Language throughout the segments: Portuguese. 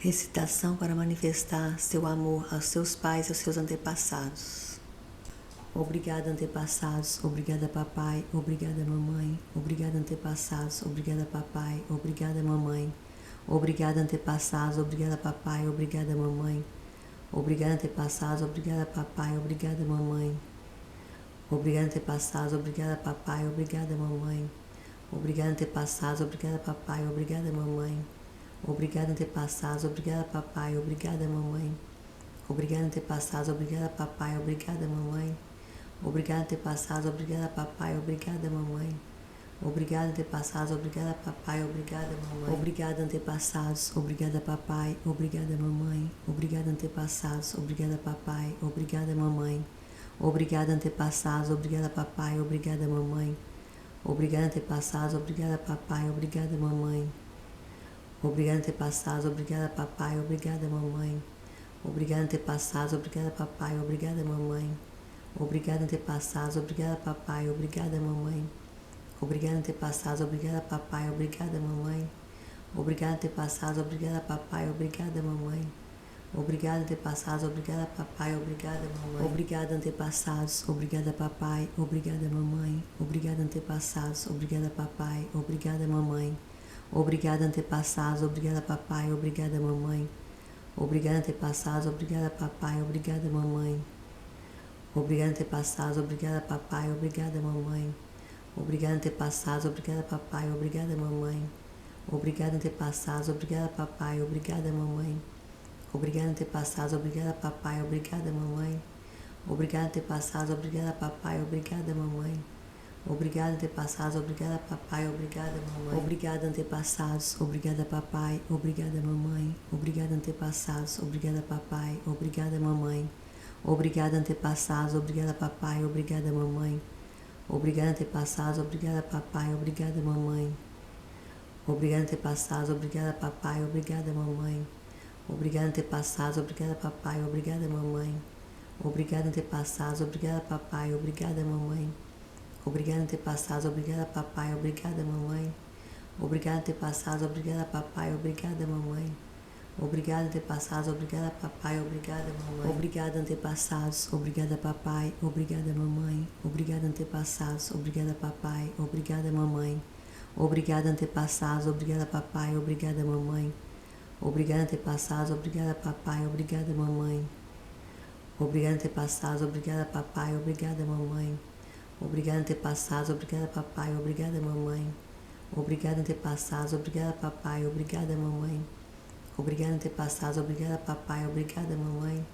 Recitação para manifestar seu amor aos seus pais e aos seus antepassados. Obrigada, antepassados. Obrigada, papai. Obrigada, mamãe. Obrigada, antepassados. Obrigada, papai. Obrigada, mamãe. Obrigada, antepassados. Obrigada, papai. Obrigada, mamãe. Obrigada, antepassados. Obrigada, papai. Obrigada, mamãe. Obrigada, antepassados. Obrigada, papai. Obrigada, mamãe. Obrigada, antepassados. Obrigada, papai. Obrigada, mamãe. Obrigada, antepassados. Obrigada, papai. Obrigada, mamãe. Obrigada, antepassados. Obrigada, papai. Obrigada, mamãe. Obrigada, antepassados. Obrigada, papai. Obrigada, mamãe. Obrigada, antepassados. Obrigada, papai. Obrigada, mamãe. Obrigada, antepassados. Obrigada, papai. Obrigada, mamãe. Obrigada, antepassados. Obrigada, papai. Obrigada, mamãe. Obrigada, antepassados. Obrigada, papai. Obrigada, mamãe. Obrigada, antepassados. Obrigada, papai. Obrigada, mamãe. Obrigada, antepassados. Obrigada, papai. Obrigada, mamãe. Obrigada, antepassados. Obrigada, papai. Obrigada, mamãe. Obrigada, antepassados. Obrigada, papai. Obrigada, mamãe. Obrigada, antepassados. Obrigada, papai. Obrigada, mamãe. Obrigada, antepassados. Obrigada, papai. Obrigada, mamãe. Obrigada, antepassados. Obrigada, papai. Obrigada, mamãe. Obrigada, antepassados. Obrigada, papai. Obrigada, mamãe. Obrigada, antepassados. Obrigada, papai. Obrigada, mamãe. Obrigada, antepassados. Obrigada, papai. Obrigada, mamãe. Obrigada, antepassados. Obrigada, papai. Obrigada, mamãe. Obrigada, antepassados. Obrigada, papai. Obrigada, mamãe. Obrigada, antepassados. Obrigada, papai. Obrigada, mamãe. Obrigada, antepassados. Obrigada, papai. Obrigada, mamãe. Obrigada, antepassados. Obrigada, papai. Obrigada, mamãe. Obrigada, antepassados. Obrigada, papai. Obrigada, mamãe. Obrigada, antepassados. Obrigada, papai. Obrigada, mamãe. Obrigada, antepassados. Obrigada, papai. Obrigada, mamãe. Obrigada, antepassados. Obrigada, papai. Obrigada, mamãe. Obrigada, antepassados. Obrigada, papai. Obrigada, mamãe. Obrigada, antepassados. Obrigada, papai. Obrigada, mamãe. Obrigada, antepassados. Obrigada, papai. Obrigada, mamãe. Obrigada, antepassados. Obrigada, papai. Obrigada, mamãe. Obrigada, antepassados. Obrigada, papai. Obrigada, mamãe. Obrigada, antepassados. Obrigada, papai. Obrigada, mamãe. Obrigada, antepassados. Obrigada, papai. Obrigada, mamãe. Obrigada, antepassados. Obrigada, papai. Obrigada, mamãe. Obrigada, antepassados. Obrigada, papai. Obrigada, mamãe. Obrigada, antepassados. Obrigada, papai. Obrigada, mamãe. Obrigada, antepassados. Obrigada, papai. Obrigada, mamãe. Obrigada, antepassados. Obrigada, papai. Obrigada, mamãe. Obrigada, antepassados. Obrigada, papai. Obrigada, mamãe. Obrigada, antepassados. Obrigada, papai. Obrigada, mamãe. Obrigada, antepassados. Obrigada, papai. Obrigada, mamãe. Obrigada, antepassados. Obrigada, papai. Obrigada, mamãe. Obrigada, antepassados. Obrigada, papai. Obrigada, mamãe. Obrigada, antepassados. Obrigada, papai. Obrigada, mamãe. Obrigada, antepassados. Obrigada, papai. Obrigada, mamãe. Obrigada, antepassados. Obrigada, papai. Obrigada, mamãe.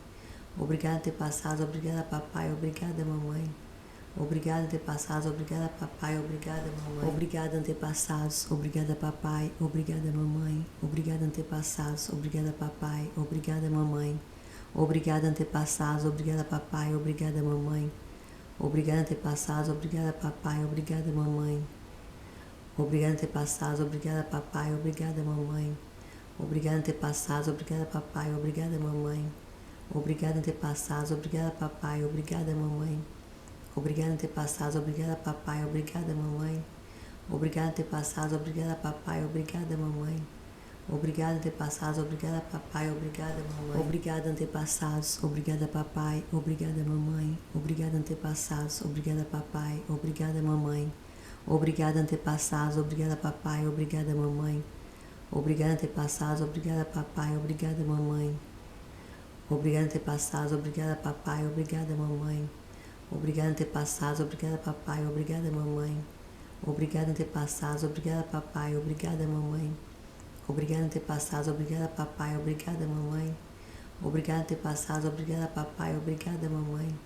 Obrigada, antepassados. Obrigada, papai. Obrigada, mamãe. Obrigada, antepassados. Obrigada, papai. Obrigada, mamãe. Obrigada, antepassados. Obrigada, papai. Obrigada, mamãe. Obrigada, antepassados. Obrigada, papai. Obrigada, mamãe. Obrigada, antepassados. Obrigada, papai. Obrigada, mamãe. Obrigada, antepassados. Obrigada, papai. Obrigada, mamãe. Obrigada, antepassados. Obrigada, papai. Obrigada, mamãe. Obrigada, antepassados. Obrigada, papai. Obrigada, mamãe. Obrigada, antepassados. Obrigada, papai. Obrigada, mamãe. Obrigada, antepassados. Obrigada, papai. Obrigada, mamãe. Obrigada, antepassados. Obrigada, papai. Obrigada, mamãe. Obrigada, antepassados. Obrigada, papai. Obrigada, mamãe. Obrigada, antepassados. Obrigada, papai. Obrigada, mamãe. Obrigada, antepassados. Obrigada, papai. Obrigada, mamãe. Obrigada, antepassados. Obrigada, papai. Obrigada, mamãe. Obrigada, antepassados. Obrigada, papai. Obrigada, mamãe. Obrigada, antepassados. Obrigada, papai. Obrigada, mamãe. Obrigada, antepassados. Obrigada, papai. Obrigada, mamãe.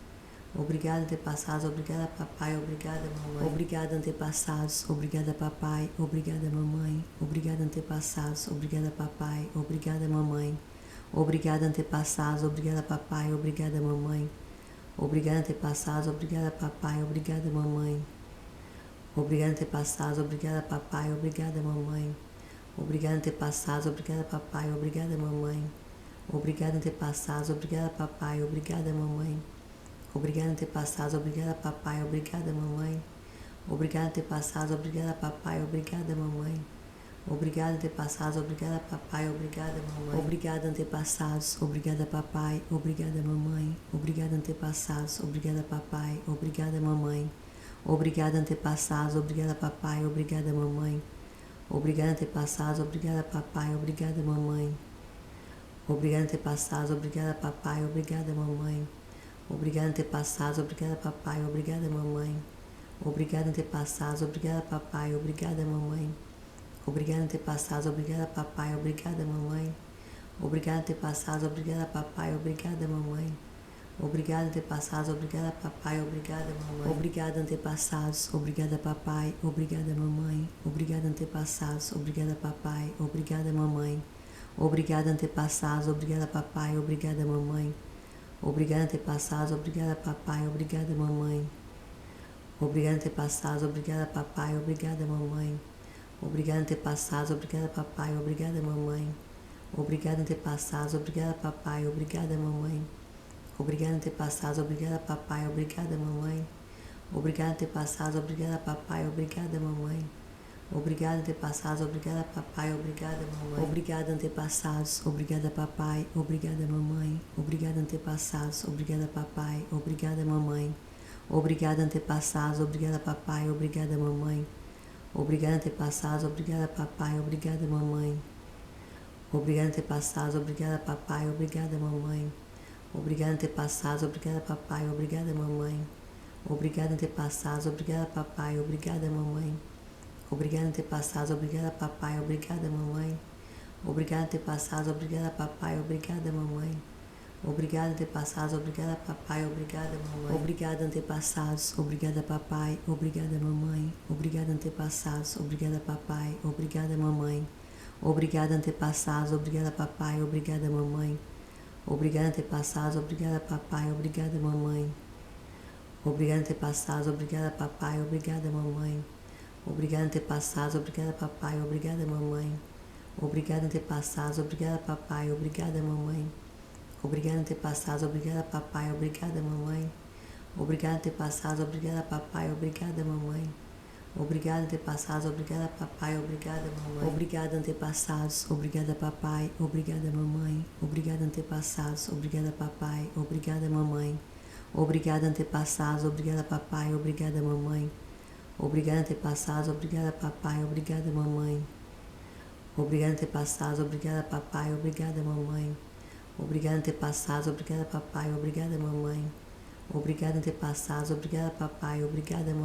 Obrigada, antepassados. Obrigada, papai. Obrigada, mamãe. Obrigada, antepassados. Obrigada, papai. Obrigada, mamãe. Obrigada, antepassados. Obrigada, papai. Obrigada, mamãe. Obrigada, antepassados. Obrigada, papai. Obrigada, mamãe. Obrigada, antepassados. Obrigada, papai. Obrigada, mamãe. Obrigada, antepassados. Obrigada, papai. Obrigada, mamãe. Obrigada, antepassados. Obrigada, papai. Obrigada, mamãe. Obrigada, antepassados. Obrigada, papai. Obrigada, mamãe. Obrigada, antepassados. Obrigada, papai. Obrigada, mamãe. Obrigada, antepassados, obrigada, papai, obrigada, mamãe. Obrigada, antepassados, obrigada, papai, obrigada, mamãe. Obrigada, antepassados, obrigada, papai, obrigada, mamãe. Obrigada, antepassados, obrigada, papai, obrigada, mamãe. Obrigada, antepassados, obrigada, papai, obrigada, mamãe. Obrigada, antepassados, obrigada, papai, obrigada, mamãe. Obrigada, antepassados, obrigada, papai, obrigada, mamãe. Obrigada, antepassados, obrigada, papai, obrigada, mamãe. Obrigada, antepassados, obrigada, papai, obrigada, mamãe. Obrigada, antepassados, obrigada, papai, obrigada, mamãe. Obrigada, antepassados, obrigada, papai, obrigada, mamãe. Obrigada, antepassados, obrigada, papai, obrigada, mamãe. Obrigada, antepassados, obrigada, papai, obrigada, mamãe. Obrigada, antepassados, obrigada, papai, obrigada, mamãe. Obrigada, antepassados, obrigada, papai, obrigada, mamãe. Obrigada, antepassados, obrigada, papai, obrigada, mamãe. Obrigada, antepassados, obrigada, papai, obrigada, mamãe. Obrigada, antepassados, obrigada, papai, obrigada, mamãe. Obrigada, antepassados, obrigada, papai, obrigada, mamãe. Obrigada, antepassados, obrigada, papai, obrigada, mamãe. Obrigada, antepassados, obrigada, papai, obrigada, mamãe. Obrigada, antepassados, obrigada, papai, obrigada, mamãe. Obrigada, antepassados, obrigada, papai, obrigada, mamãe. Obrigada, antepassados, obrigada, papai, obrigada, mamãe. Obrigada, antepassados, obrigada, papai, obrigada, mamãe. Obrigada, antepassados, obrigada, papai, obrigada, mamãe. Obrigada, antepassados, obrigada, papai, obrigada, mamãe. Obrigada, antepassados, obrigada, papai, obrigada, mamãe. Obrigada, antepassados, obrigada, papai, obrigada, mamãe. Obrigada, antepassados, obrigada, papai, obrigada, mamãe. Obrigada, antepassados, obrigada, papai, obrigada, mamãe. Obrigada, antepassados, obrigada, papai, obrigada, mamãe. Obrigada, antepassados, obrigada, papai, obrigada, mamãe. Obrigada, antepassados, obrigada, papai, obrigada, mamãe. Obrigada, antepassados, obrigada, papai, obrigada, mamãe. Obrigada, antepassados, obrigada, papai, obrigada, mamãe. Obrigada, antepassados, obrigada, papai, obrigada, mamãe. Obrigada, antepassados, obrigada, papai, obrigada, mamãe. Obrigada, antepassados, obrigada, papai, obrigada, mamãe. Obrigada, antepassados, obrigada, papai, obrigada, mamãe. Obrigada, antepassados, obrigada, papai, obrigada, mamãe. Obrigada, antepassados, obrigada, papai, obrigada, mamãe. Obrigada, antepassados, obrigada, papai, obrigada, mamãe. Obrigada, antepassados, obrigada, papai, obrigada, mamãe. Obrigada, antepassados, obrigada, papai, obrigada, mamãe. Obrigada, antepassados, obrigada, papai, obrigada, mamãe. Obrigada, antepassados, obrigada, papai, obrigada, mamãe. Obrigada, antepassados, obrigada, papai, obrigada, mamãe. Obrigada, antepassados, obrigada, papai, obrigada, mamãe. Obrigada, antepassados, obrigada, papai, obrigada, mamãe. Obrigada, antepassados, obrigada, papai, obrigada, mamãe.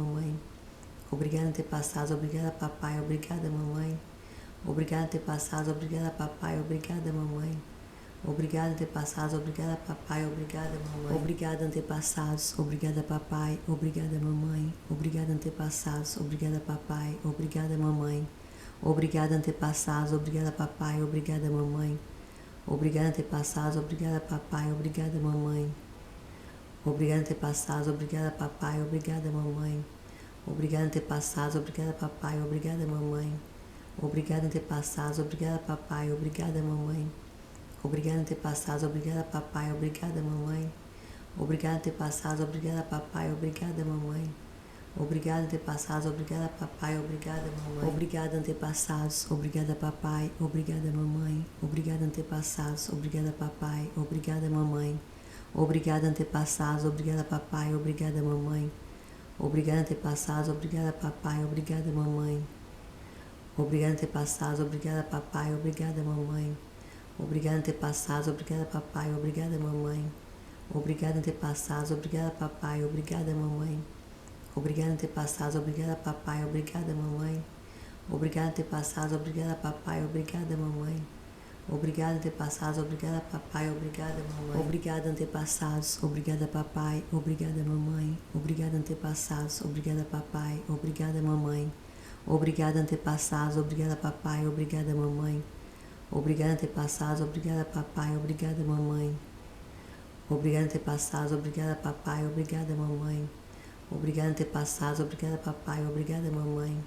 Obrigada, antepassados, obrigada, papai, obrigada, mamãe. Obrigada, antepassados, obrigada, papai, obrigada, mamãe. Obrigada, antepassados, obrigada, papai, obrigada, mamãe. Obrigada, antepassados, obrigada, papai, obrigada, mamãe. Obrigada, antepassados, obrigada, papai, obrigada, mamãe. Obrigada, antepassados, obrigada, papai, obrigada, mamãe. Obrigada, antepassados, obrigada, papai, obrigada, mamãe. Obrigada, antepassados, obrigada, papai, obrigada, mamãe. Obrigada, antepassados, obrigada, papai, obrigada, mamãe. Obrigada, antepassados, obrigada, papai, obrigada, mamãe. Obrigada, antepassados, obrigada, papai, obrigada, mamãe. Obrigada, antepassados, obrigada, papai, obrigada, mamãe. Obrigada, antepassados, obrigada, papai, obrigada, mamãe. Obrigada, antepassados, obrigada, papai, obrigada, mamãe. Obrigada, antepassados, obrigada, papai, obrigada, mamãe. Obrigada, antepassados, obrigada, papai, obrigada, mamãe. Obrigada, antepassados, obrigada, papai, obrigada, mamãe. Obrigada, antepassados, obrigada, papai, obrigada, mamãe. Obrigada, antepassados, obrigada, papai, obrigada, mamãe. Obrigada, antepassados, obrigada, papai, obrigada, mamãe. Obrigada, antepassados, obrigada, papai, obrigada, mamãe. Obrigada, antepassados, obrigada, papai, obrigada, mamãe. Obrigada, antepassados, obrigada, papai, obrigada, mamãe. Obrigada, antepassados, obrigada, papai, obrigada, mamãe. Obrigada, antepassados, obrigada, papai, obrigada, mamãe. Obrigada, antepassados, obrigada, papai, obrigada, mamãe.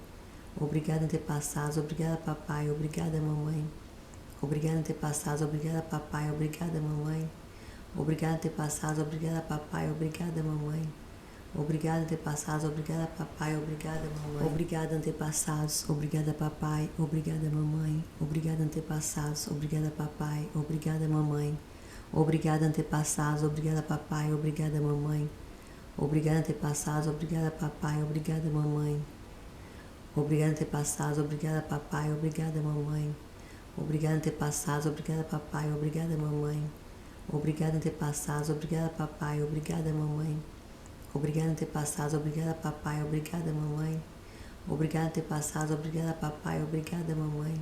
Obrigada, antepassados, obrigada, papai, obrigada, mamãe. Obrigada, antepassados, obrigada, papai, obrigada, mamãe. Obrigada, antepassados, obrigada, papai, obrigada, mamãe. Obrigada, antepassados, obrigada, papai, obrigada, mamãe. Obrigada, antepassados, obrigada, papai, obrigada, mamãe. Obrigada, antepassados, obrigada, papai, obrigada, mamãe. Obrigada, antepassados, obrigada, papai, obrigada, mamãe. Obrigada, antepassados, obrigada, papai, obrigada, mamãe. Obrigada, antepassados, obrigada, papai, obrigada, mamãe. Obrigada, antepassados, obrigada, papai, obrigada, mamãe. Obrigada, antepassados, obrigada, papai, obrigada, mamãe. Obrigada, antepassados, obrigada, papai, obrigada, mamãe. Obrigada, antepassados, obrigada, papai, obrigada, mamãe.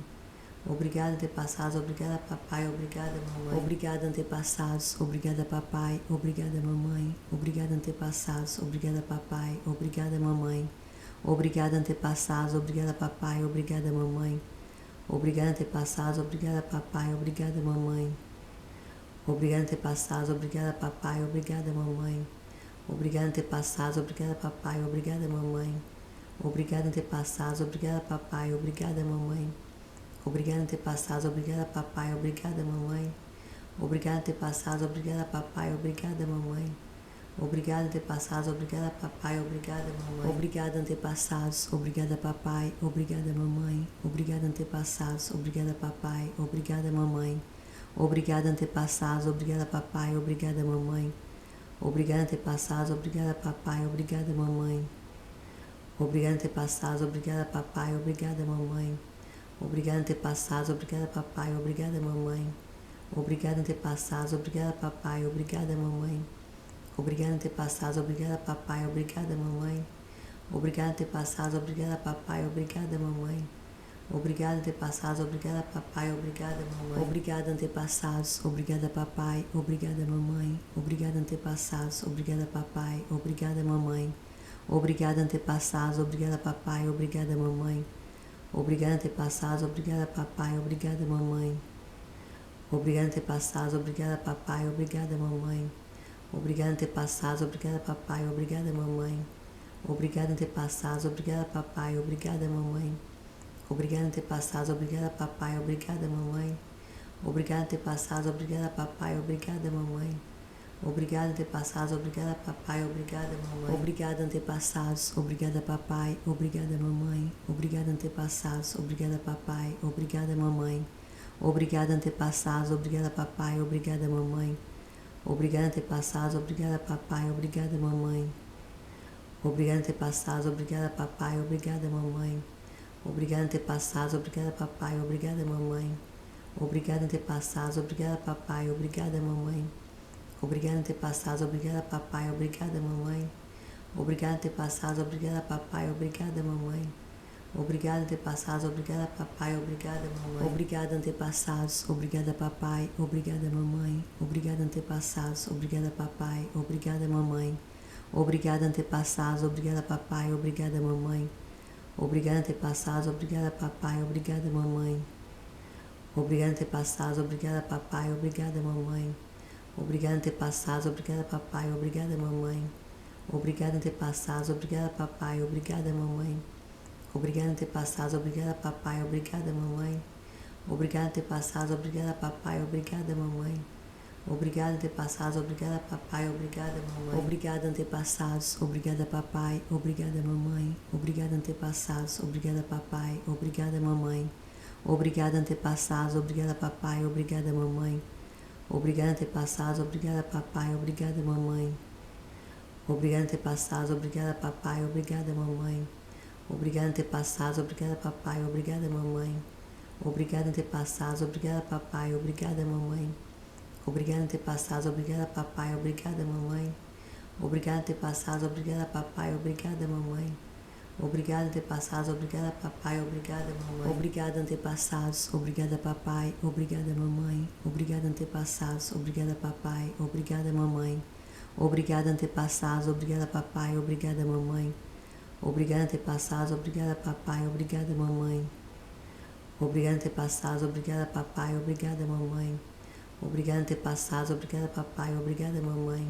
Obrigada, antepassados, obrigada, papai, obrigada, mamãe. Obrigada, antepassados, obrigada, papai, obrigada, mamãe. Obrigada, antepassados, obrigada, papai, obrigada, mamãe. Obrigada, antepassados, obrigada, papai, obrigada, mamãe. Obrigada, antepassados, obrigada, papai, obrigada, mamãe. Obrigada, antepassados, obrigada, papai, obrigada, mamãe. Obrigada, antepassados, obrigada, papai, obrigada, mamãe. Obrigada, antepassados, obrigada, papai, obrigada, mamãe. Obrigada, antepassados, obrigada, papai, obrigada, mamãe. Obrigada, antepassados, obrigada, papai, obrigada, mamãe. Obrigada, antepassados, obrigada, papai, obrigada, mamãe. Obrigada, antepassados, obrigada, papai, obrigada, mamãe. Obrigada, antepassados, obrigada, papai, obrigada, mamãe. Obrigada, antepassados, obrigada, papai, obrigada, mamãe. Obrigada, antepassados, obrigada, papai, obrigada, mamãe. Obrigada, antepassados, obrigada, papai, obrigada, mamãe. Obrigada, antepassados, obrigada, papai, obrigada, mamãe. Obrigada, antepassados, obrigada, papai, obrigada, mamãe. Obrigada, antepassados, obrigada, papai, obrigada, mamãe. Obrigada, antepassados, obrigada, papai, obrigada, mamãe. Obrigada, antepassados, obrigada, papai, obrigada, mamãe. Obrigada, antepassados, obrigada, papai, obrigada, mamãe. Obrigada, antepassados, obrigada, papai, obrigada, mamãe. Obrigada, antepassados, obrigada, papai, obrigada, mamãe. Obrigada, antepassados, obrigada, papai, obrigada, mamãe. Obrigada, antepassados, obrigada, papai, obrigada, mamãe. Obrigada, antepassados, obrigada, papai, obrigada, mamãe. Obrigada, antepassados, obrigada, papai, obrigada, mamãe. Obrigada, antepassados, obrigada, papai, obrigada, mamãe. Obrigada, antepassados, obrigada, papai, obrigada, mamãe. Obrigada, antepassados, obrigada, papai, obrigada, mamãe. Obrigada, antepassados, obrigada, papai, obrigada, mamãe. Obrigada, antepassados, obrigada, papai, obrigada, mamãe. Obrigada, antepassados, obrigada, papai, obrigada, mamãe. Obrigada, antepassados, obrigada, papai, obrigada, mamãe. Obrigada, antepassados, obrigada, papai, obrigada, mamãe. Obrigada, antepassados, obrigada, papai, obrigada, mamãe. Obrigada, antepassados, obrigada, papai, obrigada, mamãe. Obrigada, antepassados, obrigada, papai, obrigada, mamãe. Obrigada, antepassados, obrigada, papai, obrigada, mamãe. Obrigada, antepassados, obrigada, papai, obrigada, mamãe. Obrigada, antepassados, obrigada, papai, obrigada, mamãe. Obrigada, antepassados, obrigada, papai, obrigada, mamãe. Obrigada, antepassados, obrigada, papai, obrigada, mamãe. Obrigada, antepassados, obrigada, papai, obrigada, mamãe. Obrigada, antepassados, obrigada, papai, obrigada, mamãe. Obrigada, antepassados, obrigada, papai, obrigada, mamãe. Obrigada, antepassados, obrigada, papai, obrigada, mamãe. Obrigada, antepassados, obrigada, papai, obrigada, mamãe. Obrigada, antepassados, obrigada, papai, obrigada, mamãe. Obrigada, antepassados, obrigada, papai, obrigada, mamãe. Obrigada, antepassados, obrigada, papai, obrigada, mamãe. Obrigada, antepassados, obrigada, papai, obrigada, mamãe. Obrigada, antepassados, obrigada, papai, obrigada, mamãe. Obrigada, antepassados, obrigada, papai, obrigada, mamãe. Obrigada, antepassados, obrigada, papai, obrigada, mamãe. Obrigada, antepassados, obrigada, papai, obrigada, mamãe. Obrigada, antepassados, obrigada, papai, obrigada, mamãe. Obrigada, antepassados, obrigada, papai, obrigada, mamãe. Obrigada, antepassados, obrigada, papai, obrigada, mamãe. Obrigada, antepassados, obrigada, papai, obrigada, mamãe. Obrigada, antepassados, obrigada, papai, obrigada, mamãe. Obrigada, antepassados, obrigada, papai, obrigada, mamãe. Obrigada, antepassados, obrigada, papai, obrigada, mamãe. Obrigada, antepassados, obrigada, papai, obrigada, mamãe. Obrigada, antepassados, obrigada, papai, obrigada, mamãe. Obrigada, antepassados, obrigada, papai, obrigada, mamãe.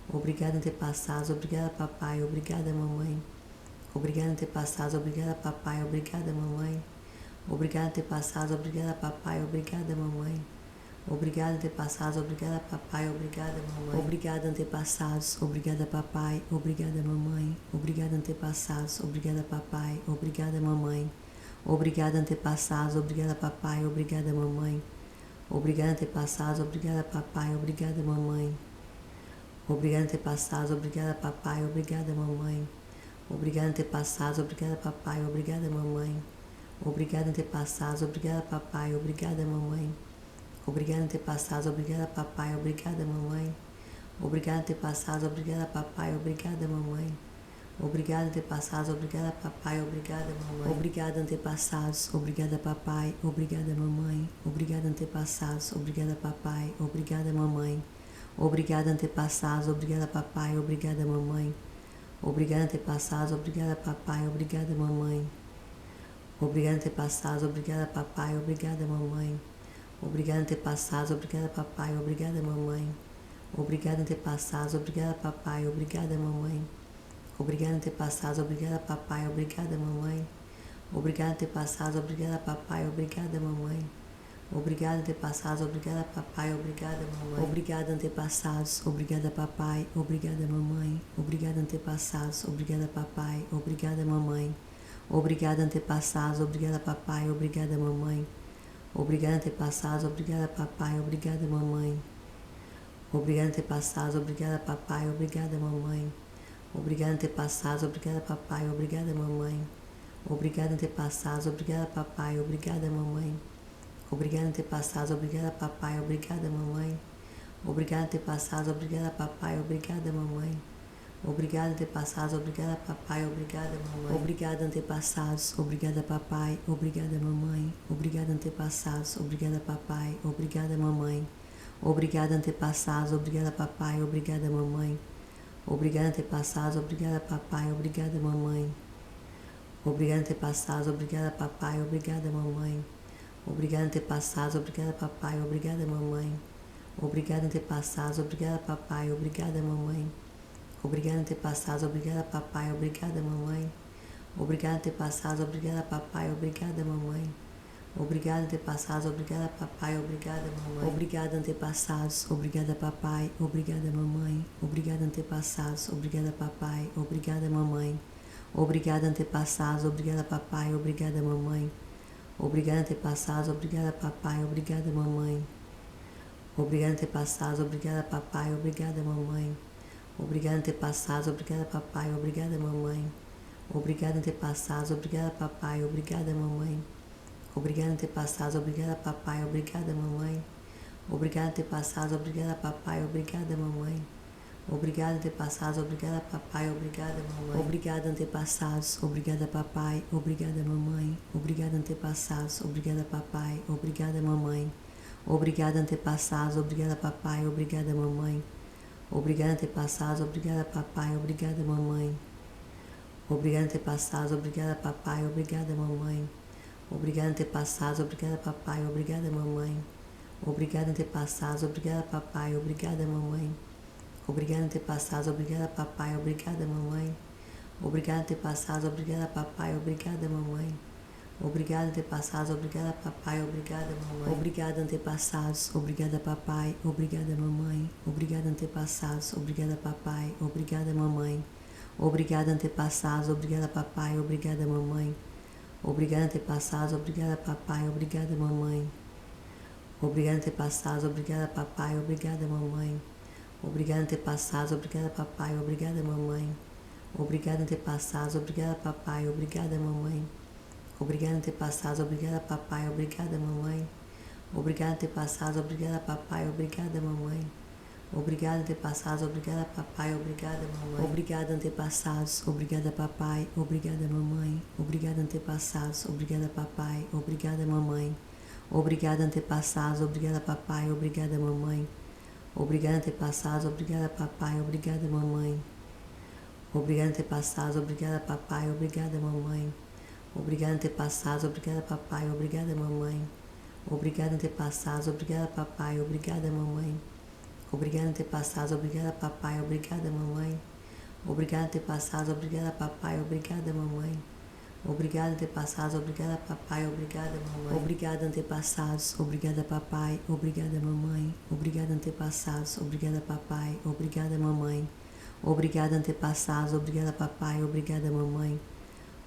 Obrigada, antepassados, obrigada, papai, obrigada, mamãe. Obrigada, antepassados, obrigada, papai, obrigada, mamãe. Obrigada, antepassados, obrigada, papai, obrigada, mamãe. Obrigada, antepassados, obrigada, papai, obrigada, mamãe. Obrigada, antepassados, obrigada, papai, obrigada, mamãe. Obrigada, antepassados, obrigada, papai, obrigada, mamãe. Obrigada, antepassados, obrigada, papai, obrigada, mamãe. Obrigada, antepassados, obrigada, papai, obrigada, mamãe. Obrigada, antepassados, obrigada, papai, obrigada, mamãe. Obrigada, antepassados, obrigada, papai, obrigada, mamãe. Obrigada, antepassados, obrigada, papai, obrigada, mamãe. Obrigada, antepassados, obrigada, papai, obrigada, mamãe. Obrigada, antepassados, obrigada, papai, obrigada, mamãe. Obrigada, antepassados, obrigada, papai, obrigada, mamãe. Obrigada, antepassados, obrigada, papai, obrigada, mamãe. Obrigada, antepassados, obrigada, papai, obrigada, mamãe. Obrigada, antepassados, obrigada, papai, obrigada, mamãe. Obrigada, antepassados, obrigada, papai, obrigada, mamãe. Obrigada, antepassados, obrigada, papai, obrigada, mamãe. Obrigada, antepassados, obrigada, papai, obrigada, mamãe. Obrigada, antepassados, obrigada, papai, obrigada, mamãe. Obrigada, antepassados, obrigada, papai, obrigada, mamãe. Obrigada, antepassados, obrigada, papai, obrigada, mamãe. Obrigada, antepassados, obrigada, papai, obrigada, mamãe. Obrigada, antepassados, obrigada, papai, obrigada, mamãe. Obrigada, antepassados, obrigada, papai, obrigada, mamãe. Obrigada, antepassados, obrigada, papai, obrigada, mamãe. Obrigada, antepassados, obrigada, papai, obrigada, mamãe. Obrigada, antepassados, obrigada, papai, obrigada, mamãe. Obrigada, antepassados, obrigada, papai, obrigada, mamãe. Obrigada, antepassados, obrigada, papai, obrigada, mamãe. Obrigada, antepassados, obrigada, papai, obrigada, mamãe. Obrigada, antepassados, obrigada, papai, obrigada, mamãe. Obrigada, antepassados, obrigada, papai, obrigada, mamãe. Obrigada, antepassados, obrigada, papai, obrigada, mamãe. Obrigada, antepassados, obrigada, papai, obrigada, mamãe. Obrigada, antepassados, obrigada, papai, obrigada, mamãe. Obrigada, antepassados, obrigada, papai, obrigada, mamãe. Obrigada, antepassados, obrigada, papai, obrigada, mamãe. Obrigada, antepassados, obrigada, papai, obrigada, mamãe. Obrigada, antepassados, obrigada, papai, obrigada, mamãe. Obrigada, antepassados, obrigada, papai, obrigada, mamãe. Obrigada, antepassados, obrigada, papai, obrigada, mamãe. Obrigada, antepassados, obrigada, papai, obrigada, mamãe. Obrigada, antepassados, obrigada, papai, obrigada, mamãe. Obrigada, antepassados, obrigada, papai, obrigada, mamãe. Obrigada, antepassados, obrigada, papai, obrigada, mamãe. Obrigada, antepassados, obrigada, papai, obrigada, mamãe. Obrigada, antepassados, obrigada, papai, obrigada, mamãe. Obrigada, antepassados, obrigada, papai, obrigada, mamãe. Obrigada, antepassados, obrigada, papai, obrigada, mamãe. Obrigada, antepassados, obrigada, papai, obrigada, mamãe. Obrigada, antepassados, obrigada, papai, obrigada, mamãe. Obrigada, antepassados, obrigada, papai, obrigada, mamãe. Obrigada, antepassados, obrigada, papai, obrigada, mamãe. Obrigada, antepassados, obrigada, papai, obrigada, mamãe. Obrigada, antepassados, obrigada, papai, obrigada, mamãe. Obrigada, antepassados, obrigada, papai, obrigada, mamãe. Obrigada, antepassados, obrigada, papai, obrigada, mamãe. Obrigada, antepassados, obrigada, papai, obrigada, mamãe. Obrigada, antepassados, obrigada, papai, obrigada, mamãe. Obrigada, antepassados, obrigada, papai, obrigada, mamãe. Obrigada, antepassados, obrigada, papai, obrigada, mamãe. Obrigada, antepassados, obrigada, papai, obrigada, mamãe. Obrigada, antepassados, obrigada, papai, obrigada, mamãe. Obrigada, antepassados, obrigada, papai, obrigada, mamãe. Obrigada, antepassados, obrigada, papai, obrigada, mamãe. Obrigada, antepassados, obrigada, papai, obrigada, mamãe. Obrigada, antepassados, obrigada, papai, obrigada, mamãe. Obrigada, antepassados, obrigada, papai, obrigada, mamãe. Obrigada, antepassados, obrigada, papai, obrigada, mamãe. Obrigada, antepassados, obrigada, papai, obrigada, mamãe. Obrigada, antepassados, obrigada, papai, obrigada, mamãe. Obrigada, antepassados, obrigada, papai, obrigada, mamãe. Obrigada, antepassados, obrigada, papai, obrigada, mamãe. Obrigada, antepassados, obrigada, papai, obrigada, mamãe. Obrigada, antepassados, obrigada, papai, obrigada, mamãe. Obrigada, antepassados, obrigada, papai, obrigada, mamãe. Obrigada, antepassados, obrigada, papai, obrigada, mamãe. Obrigada, antepassados, obrigada, papai, obrigada, mamãe. Obrigada, antepassados, obrigada, papai, obrigada, mamãe. Obrigada, antepassados, obrigada, papai, obrigada, mamãe. Obrigada, antepassados, obrigada, papai, obrigada, mamãe. Obrigada, antepassados, obrigada, papai, obrigada, mamãe. Obrigada, antepassados, obrigada, papai, obrigada, mamãe. Obrigada, antepassados, obrigada, papai, obrigada, mamãe. Obrigada, antepassados, obrigada, papai, obrigada, mamãe.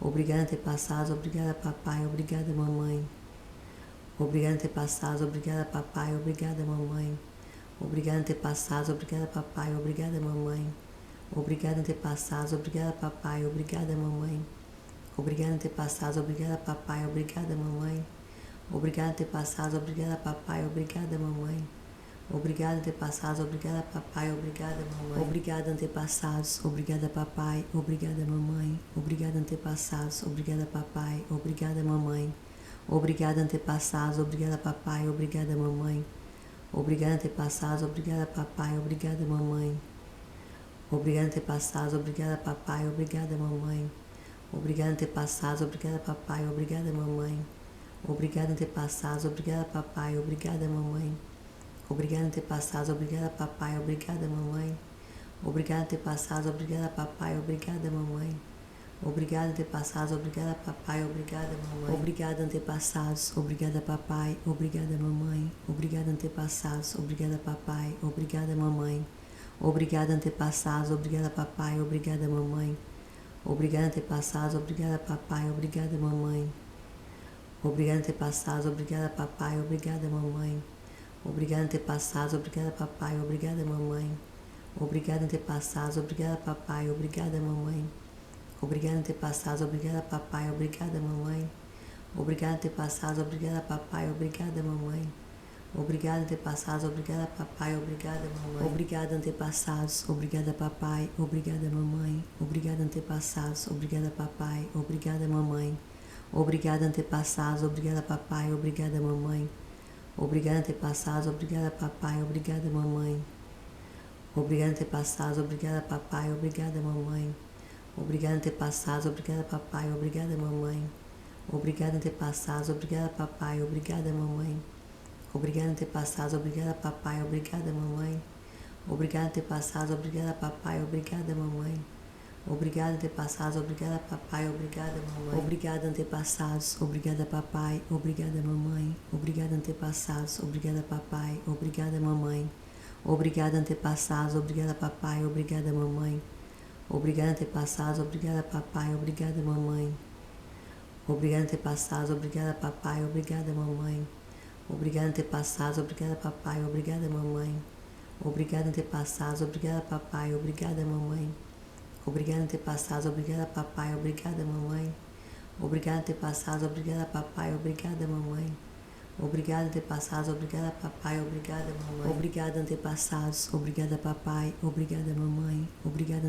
Obrigada, antepassados, obrigada, papai, obrigada, mamãe. Obrigada, antepassados, obrigada, papai, obrigada, mamãe. Obrigada, antepassados, obrigada, papai, obrigada, mamãe. Obrigada, antepassados, obrigada, papai, obrigada, mamãe. Obrigada, antepassados, obrigada, papai, obrigada, mamãe. Obrigada, antepassados, obrigada, papai, obrigada, mamãe. Obrigada, antepassados, obrigada, papai, obrigada, mamãe. Obrigada, antepassados, obrigada, papai, obrigada, mamãe. Obrigada, antepassados, obrigada, papai, obrigada, mamãe. Obrigada, antepassados, obrigada, papai, obrigada, mamãe. Obrigada, antepassados, obrigada, papai, obrigada, mamãe. Obrigada, antepassados, obrigada, papai, obrigada, mamãe. Obrigada, antepassados, obrigada, papai, obrigada, mamãe. Obrigada, antepassados, obrigada, papai, obrigada, mamãe. Obrigada, antepassados, obrigada, papai, obrigada, mamãe. Obrigada, antepassados, obrigada, papai, obrigada, mamãe. Obrigada, antepassados, obrigada, papai, obrigada, mamãe. Obrigada, antepassados, obrigada, papai, obrigada, mamãe. Obrigada, antepassados, obrigada, papai, obrigada, mamãe. Obrigada, antepassados, obrigada, papai, obrigada, mamãe. Obrigada, antepassados, obrigada, papai, obrigada, mamãe. Obrigada, antepassados, obrigada, papai, obrigada, mamãe. Obrigada, antepassados, obrigada, papai, obrigada, mamãe. Obrigada, antepassados, obrigada, papai, obrigada, mamãe. Obrigada, antepassados, obrigada, papai, obrigada, mamãe. Obrigada, antepassados, obrigada, papai, obrigada, mamãe. Obrigada, antepassados, obrigada, papai, obrigada, mamãe. Obrigada, antepassados, obrigada, papai, obrigada, mamãe. Obrigada, antepassados, obrigada, papai, obrigada, mamãe. Obrigada, antepassados, obrigada, papai, obrigada, mamãe. Obrigada, antepassados, obrigada, papai, obrigada, mamãe. Obrigada, antepassados, obrigada, papai, obrigada, mamãe. Obrigada, antepassados, obrigada, papai, obrigada, mamãe. Obrigada, antepassados, obrigada, papai, obrigada, mamãe. Obrigada, antepassados, obrigada, papai, obrigada, mamãe. Obrigada, antepassados, obrigada, papai, obrigada, mamãe. Obrigada, antepassados, obrigada, papai, obrigada, mamãe. Obrigada, antepassados, obrigada, papai, obrigada, mamãe. Obrigada, antepassados, obrigada, papai, obrigada, mamãe. Obrigada, antepassados, obrigada, papai, obrigada, mamãe. Obrigada, antepassados, obrigada, papai, obrigada, mamãe. Obrigada, antepassados, obrigada, papai, obrigada, mamãe. Obrigada, antepassados, obrigada, papai, obrigada, mamãe. Obrigada, antepassados, obrigada, papai, obrigada, mamãe. Obrigada, antepassados, obrigada, papai, obrigada, mamãe. Obrigada, antepassados, obrigada, papai, obrigada, mamãe. Obrigada, antepassados, obrigada, papai, obrigada, mamãe. Obrigada, antepassados, obrigada, papai, obrigada, mamãe. Obrigada, antepassados, obrigada, papai, obrigada, mamãe. Obrigada, antepassados, obrigada, papai, obrigada, mamãe. Obrigada, antepassados, obrigada, papai, obrigada, mamãe. Obrigada, antepassados,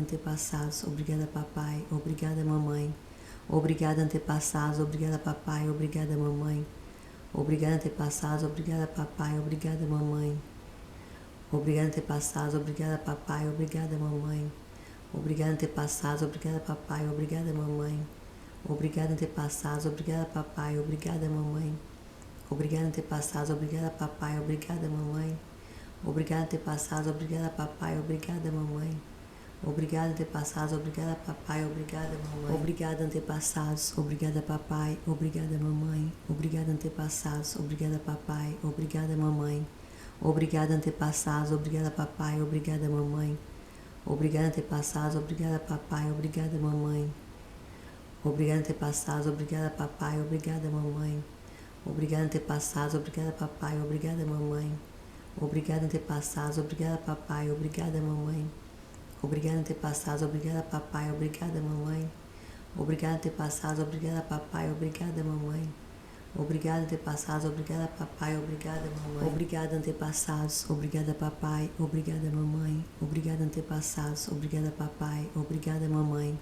obrigada, papai, obrigada, mamãe. Obrigada, antepassados, obrigada, papai, obrigada, mamãe. Obrigada, antepassados, obrigada, papai, obrigada, mamãe. Obrigada, antepassados, obrigada, papai, obrigada, mamãe. Obrigada, antepassados, obrigada, papai, obrigada, mamãe. Obrigada, antepassados, obrigada, papai, obrigada, mamãe. Obrigada, antepassados, obrigada, papai, obrigada, mamãe. Obrigada, antepassados, obrigada, papai, obrigada, mamãe. Obrigada, antepassados, obrigada, papai, obrigada, mamãe. Obrigada, antepassados, obrigada, papai, obrigada, mamãe. Obrigada, antepassados, obrigada, papai, obrigada, mamãe. Obrigada, antepassados, obrigada, papai, obrigada, mamãe. Obrigada, antepassados, obrigada, papai, obrigada, mamãe. Obrigada, antepassados, obrigada, papai, obrigada, mamãe. Obrigada, antepassados, obrigada, papai, obrigada, mamãe. Obrigada, antepassados, obrigada, papai, obrigada, mamãe. Obrigada, antepassados, obrigada, papai, obrigada, mamãe. Obrigada, antepassados, obrigada, papai, obrigada, mamãe.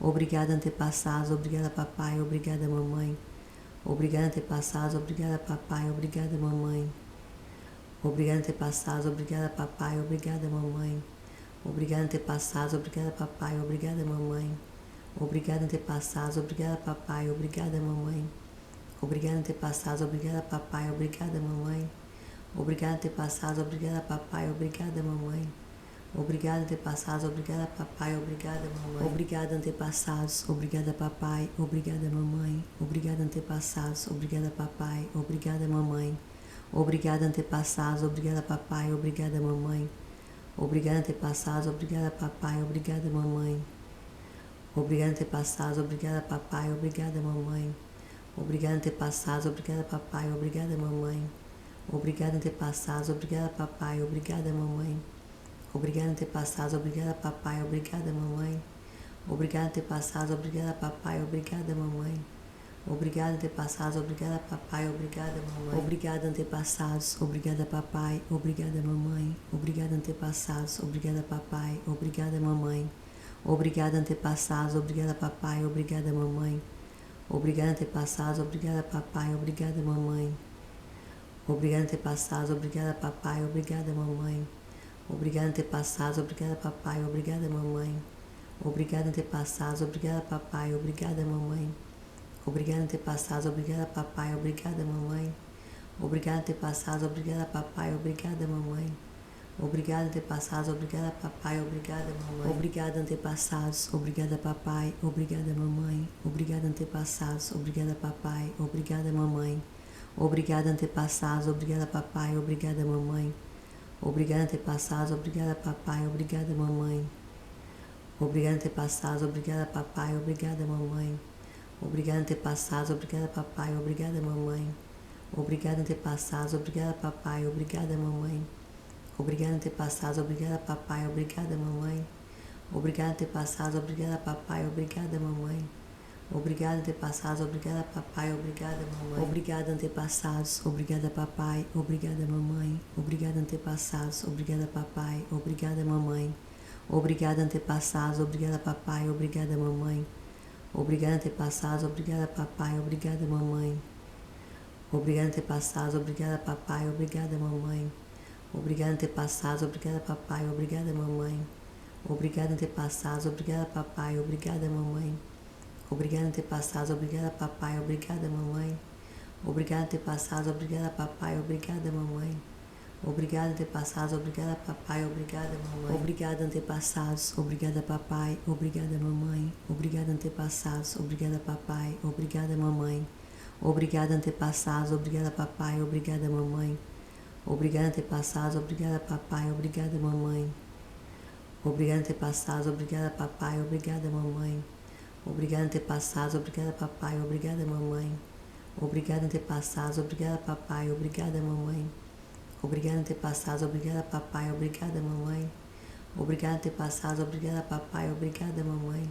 Obrigada, antepassados, obrigada, papai, obrigada, mamãe. Obrigada, antepassados, obrigada, papai, obrigada, mamãe. Obrigada, antepassados, obrigada, papai, obrigada, mamãe. Obrigada, antepassados, obrigada, papai, obrigada, mamãe. Obrigada, antepassados, obrigada, papai, obrigada, mamãe. Obrigada, antepassados, obrigada, papai, obrigada, mamãe. Obrigada, antepassados, obrigada, papai, obrigada, mamãe. Obrigada, antepassados, obrigada, papai, obrigada, mamãe. Obrigada, antepassados, obrigada, papai, obrigada, mamãe. Obrigada, antepassados, obrigada, papai, obrigada, mamãe. Obrigada, antepassados, obrigada, papai, obrigada, mamãe. Obrigada, antepassados, obrigada, papai, obrigada, mamãe. Obrigada, antepassados, obrigada, papai, obrigada, mamãe. Obrigada, antepassados, obrigada, papai, obrigada, mamãe. Obrigada, antepassados, obrigada, papai, obrigada, mamãe. Obrigada, antepassados, obrigada, papai, obrigada, mamãe. Obrigada, antepassados, obrigada, papai, obrigada, mamãe. Obrigada, antepassados, obrigada, papai, obrigada, mamãe. Obrigada, antepassados, obrigada, papai, obrigada, mamãe. Obrigada, antepassados, obrigada, papai, obrigada, mamãe. Obrigada, antepassados, obrigada, papai, obrigada, mamãe. Obrigada, antepassados, obrigada, papai, obrigada, mamãe. Obrigada, antepassados, obrigada, papai, obrigada, mamãe. Obrigada, antepassados, obrigada, papai, obrigada, mamãe. Obrigada, antepassados, obrigada, papai, obrigada, mamãe. Obrigada, antepassados, obrigada, papai, obrigada, mamãe. Obrigada, antepassados, obrigada, papai, obrigada, mamãe. Obrigada, antepassados, obrigada, papai, obrigada, mamãe. Obrigada, antepassados, obrigada, papai, obrigada, mamãe. Obrigada, antepassados, obrigada, papai, obrigada, mamãe. Obrigada, antepassados, obrigada, papai, obrigada, mamãe. Obrigada, antepassados, obrigada, papai, obrigada, mamãe. Obrigada, antepassados, obrigada, papai, obrigada, mamãe. Obrigada, antepassados, obrigada, papai, obrigada, mamãe. Obrigada, antepassados, obrigada, papai, obrigada, mamãe. Obrigada, antepassados, obrigada, papai, obrigada, mamãe. Obrigada, antepassados, obrigada, papai, obrigada, mamãe. Obrigada, antepassados, obrigada, papai, obrigada, mamãe. Obrigada, antepassados, obrigada, papai, obrigada, mamãe. Obrigada, antepassados, obrigada, papai, obrigada, mamãe. Obrigada, antepassados, obrigada, papai, obrigada, mamãe. Obrigada, antepassados, obrigada, papai, obrigada, mamãe. Obrigada, antepassados, obrigada, papai, obrigada, mamãe. Obrigada, antepassados, obrigada, papai, obrigada, mamãe. Obrigada, antepassados, obrigada, papai, obrigada, mamãe. Obrigada, antepassados, obrigada, papai, obrigada, mamãe. Obrigada, antepassados, obrigada, papai, obrigada, mamãe. Obrigada, antepassados, obrigada, papai, obrigada, mamãe. Obrigada, antepassados, obrigada, papai, obrigada, mamãe. Obrigada, antepassados, obrigada, papai, obrigada, mamãe. Obrigada, antepassados, obrigada, papai, obrigada, mamãe. Obrigada, antepassados, obrigada, papai, obrigada, mamãe. Obrigada, antepassados, obrigada, papai, obrigada, mamãe. Obrigada, antepassados, obrigada, papai, obrigada, mamãe. Obrigada, antepassados, obrigada, papai, obrigada, mamãe. Obrigada, antepassados, obrigada, papai, obrigada, mamãe. Obrigada, antepassados, obrigada, papai, obrigada, mamãe. Obrigada, antepassados, obrigada, papai, obrigada, mamãe. Obrigada, antepassados, obrigada, papai, obrigada, mamãe. Obrigada, antepassados, obrigada, papai, obrigada, mamãe. Obrigada, antepassados, obrigada, papai, obrigada, mamãe.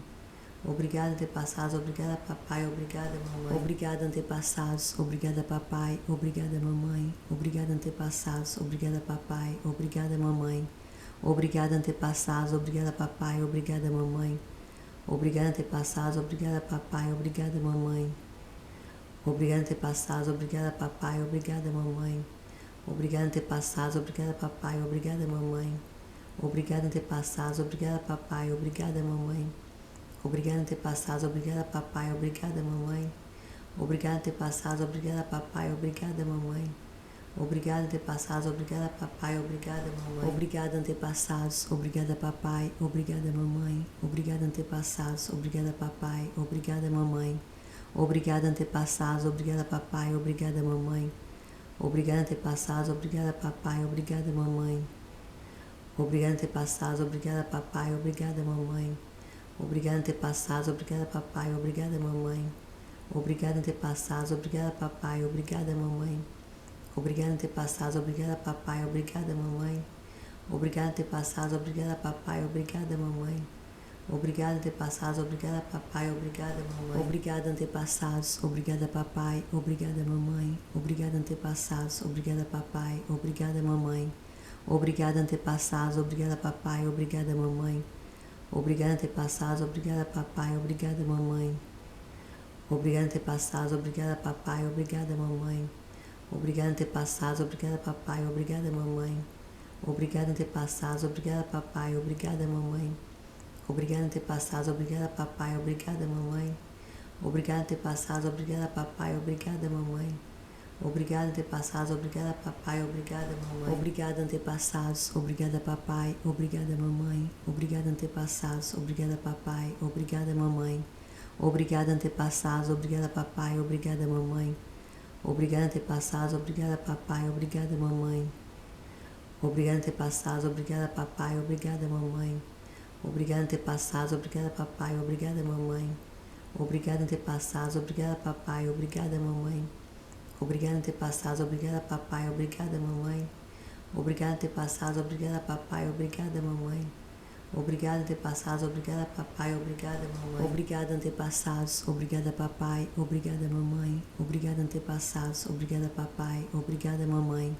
Obrigada, antepassados, obrigada, papai, obrigada, mamãe. Obrigada, antepassados, obrigada, papai, obrigada, mamãe. Obrigada, antepassados, obrigada, papai, obrigada, mamãe. Obrigada, antepassados, obrigada, papai, obrigada, mamãe. Obrigada, antepassados, obrigada, papai, obrigada, mamãe. Obrigada, antepassados, obrigada, papai, obrigada, mamãe. Obrigada, antepassados, obrigada, papai, obrigada, mamãe. Obrigada, antepassados, obrigada, papai, obrigada, mamãe. Obrigada, antepassados, obrigada, papai, obrigada, mamãe. Obrigada, antepassados, obrigada, papai, obrigada, mamãe. Obrigada, antepassados, obrigada, papai, obrigada, mamãe. Obrigada, antepassados, obrigada, papai, obrigada, mamãe. Obrigada, antepassados, obrigada, papai, obrigada, mamãe. Obrigada, antepassados, obrigada, papai, obrigada, mamãe. Obrigada, antepassados, obrigada, papai, obrigada, mamãe. Obrigada, antepassados, obrigada, papai, obrigada, mamãe. Obrigada, antepassados, obrigada, papai, obrigada, mamãe. Obrigada, antepassados, obrigada, papai, obrigada, mamãe. Obrigada, antepassados, obrigada, papai, obrigada, mamãe. Obrigada, antepassados, obrigada, papai, obrigada, mamãe. Obrigada, antepassados, obrigada, papai, obrigada, mamãe. Obrigada, antepassados, obrigada, papai, obrigada, mamãe. Obrigada, antepassados, obrigada, papai, obrigada, mamãe. Obrigada, antepassados, obrigada, papai, obrigada, mamãe. Obrigada, antepassados, obrigada, papai, obrigada, mamãe. Obrigada, antepassados, obrigada, papai, obrigada, mamãe. Obrigado, antepassados, obrigada, papai, obrigada, mamãe. Obrigado, antepassados, obrigada, papai, obrigada, mamãe. Obrigado, antepassados, obrigada, papai, obrigada, mamãe. Obrigado, antepassados, obrigada, papai, obrigada, mamãe. Obrigado, antepassados, obrigada, papai, obrigada, mamãe. Obrigado, antepassados, obrigada, papai, obrigada, mamãe. Obrigado, antepassados, obrigada, papai, obrigada, mamãe. Obrigado, antepassados, obrigada, papai, obrigada, mamãe. Obrigado, antepassados, obrigada, papai, obrigada, mamãe. Obrigado, antepassados, obrigada, papai, obrigada, mamãe. Obrigado, antepassados, obrigada, papai, obrigada, mamãe. Obrigado, antepassados, obrigada, papai, obrigada, mamãe. Obrigado, antepassados, obrigada, papai, obrigada, mamãe.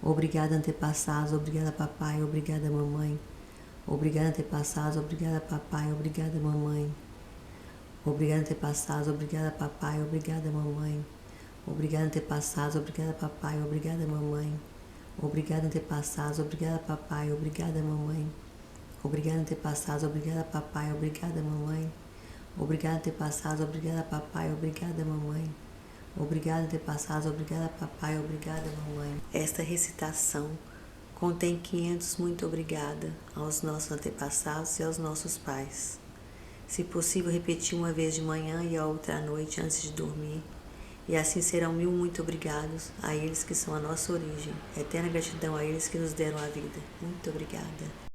Obrigado, antepassados, obrigada, papai, obrigada, mamãe. Obrigado, antepassados, obrigada, papai, obrigada, mamãe. Obrigado, antepassados, obrigada, papai, obrigada, mamãe. Obrigado, antepassados, obrigada, papai, obrigada, mamãe. Obrigado, antepassados, obrigada, papai, obrigada, mamãe. Obrigado, antepassados, obrigada, papai, obrigada, mamãe. Obrigado, antepassados, obrigada, papai, obrigada, mamãe. Obrigado, antepassados, obrigada, papai, obrigada, mamãe. Esta recitação contém 500 muito obrigada aos nossos antepassados e aos nossos pais. Se possível, repetir uma vez de manhã e a outra à noite antes de dormir. E assim serão 1000 muito obrigados a eles que são a nossa origem. Eterna gratidão a eles que nos deram a vida. Muito obrigada.